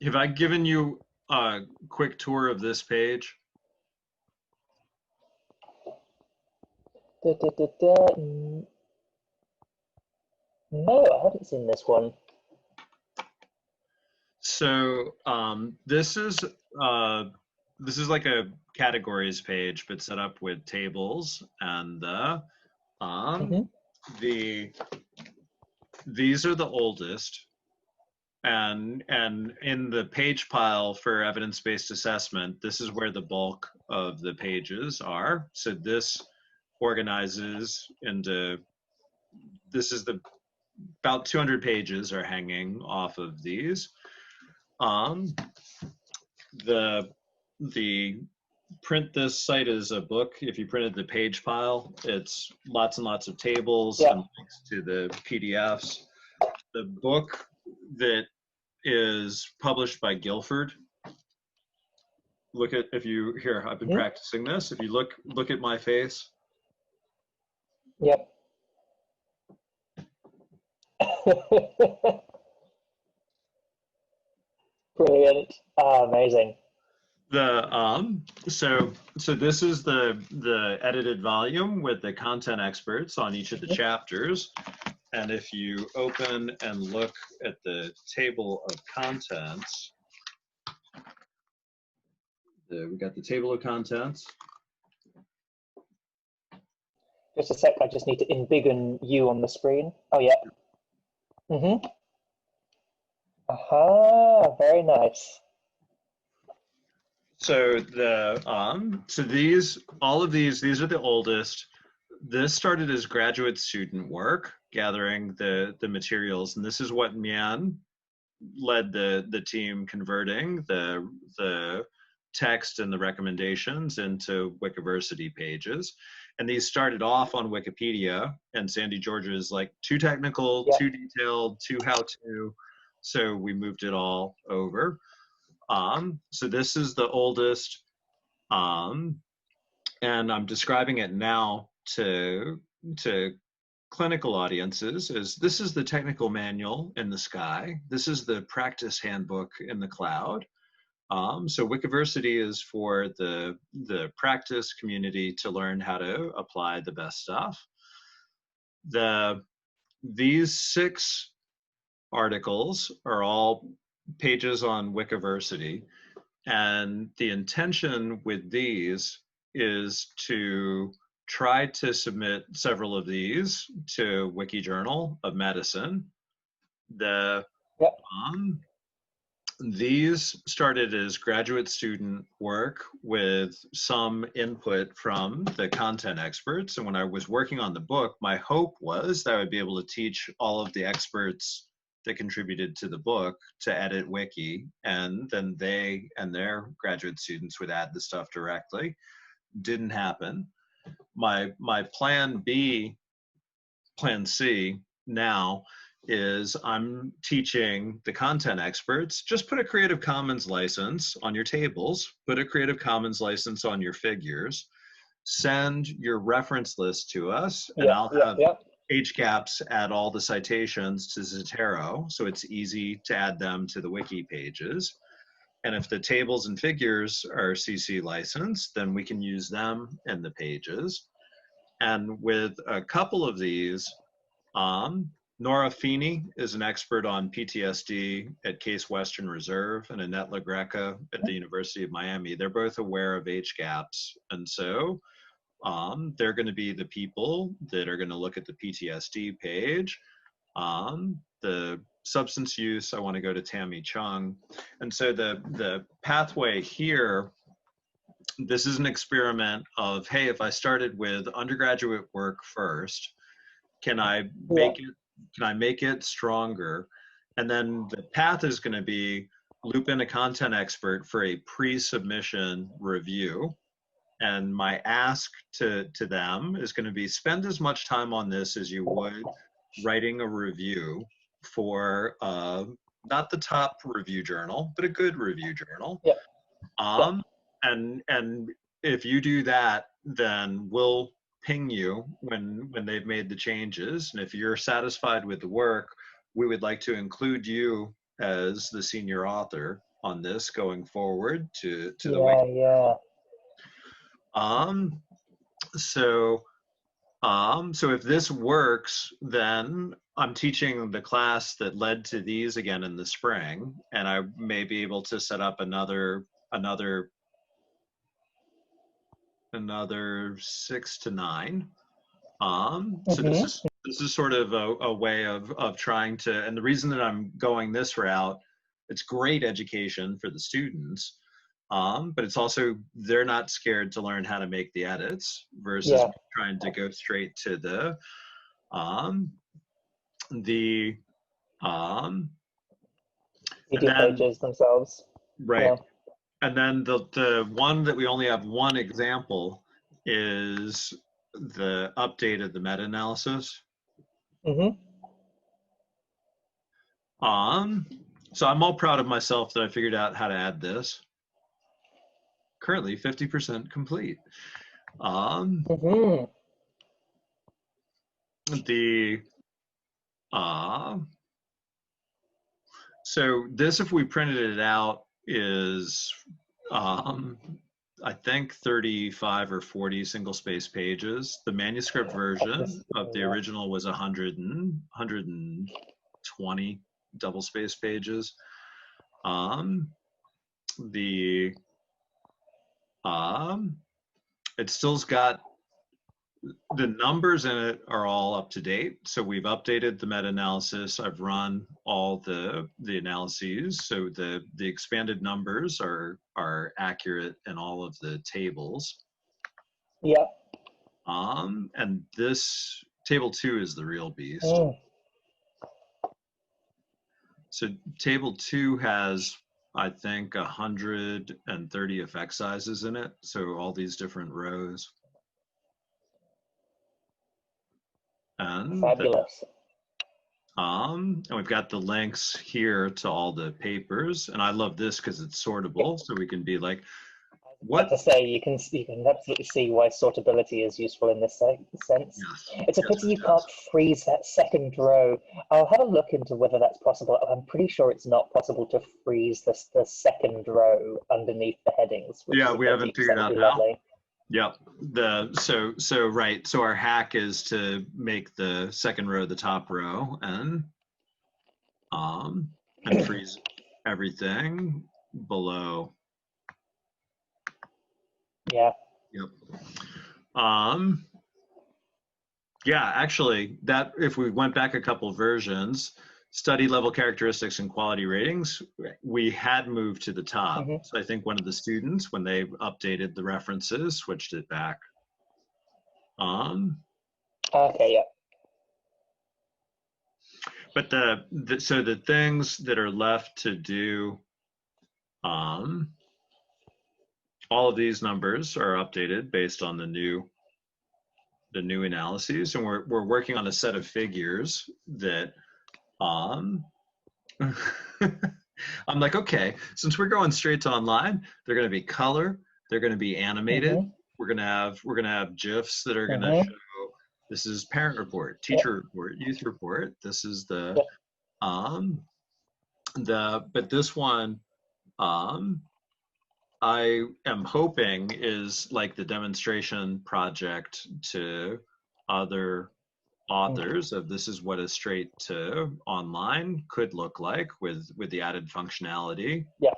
Have I given you a quick tour of this page? Da, da, da, da. No, I haven't seen this one. So this is like a categories page, but set up with tables, and Hmm. the these are the oldest, and in the page pile for evidence-based assessment, this is where the bulk of the pages are. So this organizes into this is the about 200 pages are hanging off of these. Um, the the print this site as a book. If you printed the page file, it's lots and lots of tables Yeah. and links to the PDFs. The book that is published by Guilford. Look at if you here. I've been Hmm. practicing this. If you look at my face, Yep. Brilliant. Ah, amazing. the so this is the edited volume with the content experts on each of the Mhm. chapters. And if you open and look at the table of contents, we got the table of contents. Just a sec, I just need to embiggen you on the screen. Oh, yeah. Mm-hmm. Aha, very nice. So these all of these are the oldest. This started as graduate student work, gathering the materials, and this is what Mian led the team converting the text and the recommendations into Wikiversity pages. And these started off on Wikipedia, and Sandy Georgia is like too technical, Yeah. too detailed, too how to. So we moved it all over. So this is the oldest, um, and I'm describing it now to clinical audiences. Is this is the technical manual in the sky. This is the practice handbook in the cloud. So Wikiversity is for the practice community to learn how to apply the best stuff. These 6 articles are all pages on Wikiversity, and the intention with these is to try to submit several of these to Wiki Journal of Medicine. The Yeah. um, These started as graduate student work with some input from the content experts. And when I was working on the book, my hope was that I would be able to teach all of the experts that contributed to the book to edit Wiki, and then they and their graduate students would add the stuff directly. Didn't happen. My plan C now is I'm teaching the content experts, just put a Creative Commons license on your tables, put a Creative Commons license on your figures, send your reference list to us, and Yeah. I'll Yeah. have Yeah. HCAPS add all the citations to Zotero, so it's easy to add them to the wiki pages. And if the tables and figures are CC licensed, then we can use them in the pages. And with a couple of these, Nora Feeney is an expert on PTSD at Case Western Reserve, and Annette LaGreca at the University of Miami. They're both aware of HCAPS, and so they're going to be the people that are going to look at the PTSD page. The substance use, I want to go to Tammy Chung. And so the pathway here, this is an experiment of, hey, if I started with undergraduate work first, can I Yeah. make it stronger? And then the path is going to be loop in a content expert for a pre-submission review. And my ask to them is going to be spend as much time on this as you would writing a review for not the top review journal, but a good review journal. Yeah. Yeah. Um, and if you do that, then we'll ping you when they've made the changes. And if you're satisfied with the work, we would like to include you as the senior author on this going forward to the Yeah, wiki. yeah. Um, so so if this works, then I'm teaching the class that led to these again in the spring, and I may be able to set up another 6 to 9. So Hmm. this is sort of a way of trying to, and the reason that I'm going this route, it's great education for the students, but it's also, they're not scared to learn how to make the edits versus Yeah, me trying to go straight to um, the um, and video then pages themselves. right, Yeah. and then the one that we only have one example is the update of the meta-analysis. Hmm. Um, so I'm all proud of myself that I figured out how to add this. Currently 50% complete. Um, Hmm. the so this, if we printed it out, is I think 35 or 40 single space pages. The manuscript version of the Yeah. original was 120 double space pages. The it still's got the numbers in it are all up to date. So we've updated the meta-analysis. I've run all the analyses. So the expanded numbers are accurate in all of the tables. Yeah. And this table 2 is the real beast. Mm. So table 2 has, I think, 130 effect sizes in it. So all these different rows. And Fabulous. and we've got the links here to all the papers, and I love this because it's sortable, so we can be like, But to what? say, you can absolutely see why sortability is useful in this sense. Yes, It's a yes, pity it you can't is. freeze that second row. I'll have a look into whether that's possible. I'm pretty sure it's not possible to freeze the second row underneath the headings, which Yeah, is a we pity haven't because that figured would out be how. lovely. Yep. So right. So our hack is to make the second row the top row, and freeze everything below. Yeah. Yep. Yeah, actually, that if we went back a couple versions, study level characteristics and quality ratings, we had moved to the top. Hmm. So I think one of the students, when they updated the references, switched it back. Okay. Yeah. But so the things that are left to do, all of these numbers are updated based on the new analyses, and we're working on a set of figures that I'm like, okay, since we're going straight to online, they're going to be color, they're going to be animated. Hmm. We're going to have GIFs that are going to Hmm. show this is parent report, Yeah. teacher report, youth report. This is Yeah. but this one I am hoping is like the demonstration project to other authors of this is what a straight to online could look like with the added functionality. Yeah.